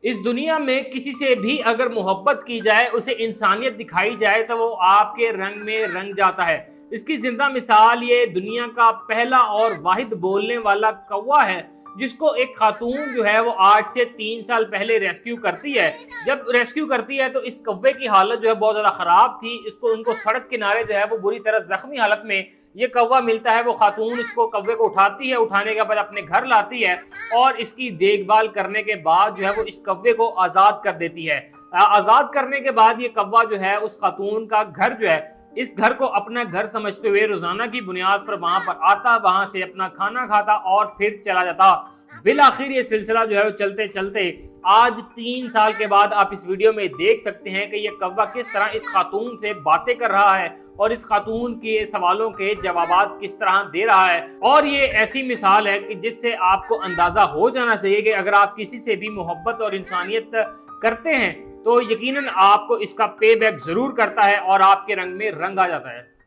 इस दुनिया में किसी से भी अगर मोहब्बत की जाए, उसे इंसानियत दिखाई जाए, तो वो आपके रंग में रंग जाता है। इसकी जिंदा मिसाल ये दुनिया का पहला और वाहिद बोलने वाला कौवा है, जिसको एक खातून जो है वो आज से 3 साल पहले रेस्क्यू करती है। जब रेस्क्यू करती है तो इस कौवे की हालत जो है बहुत ज़्यादा ख़राब थी। इसको उनको सड़क किनारे जो है वो बुरी तरह ज़ख्मी हालत में ये कौवा मिलता है। वो खातून इसको कौवे को उठाती है, उठाने के बाद अपने घर लाती है और इसकी देखभाल करने के बाद जो है वो इस कौवे को आज़ाद कर देती है। आज़ाद करने के बाद ये कौवा जो है उस खातून का घर जो है, इस घर को अपना घर समझते हुए रोजाना की बुनियाद पर वहां पर आता, वहां से अपना खाना खाता और फिर चला जाता। बिल आखिर ये सिलसिला जो है वो चलते चलते आज 3 साल के बाद आप इस वीडियो में देख सकते हैं कि ये कौवा किस तरह इस खातून से बातें कर रहा है और इस खातून के सवालों के जवाबात किस तरह दे रहा है। और ये ऐसी मिसाल है कि जिससे आपको अंदाजा हो जाना चाहिए कि अगर आप किसी से भी मोहब्बत और इंसानियत करते हैं तो यकीनन आपको इसका पे बैक जरूर करता है और आपके रंग में रंग आ जाता है।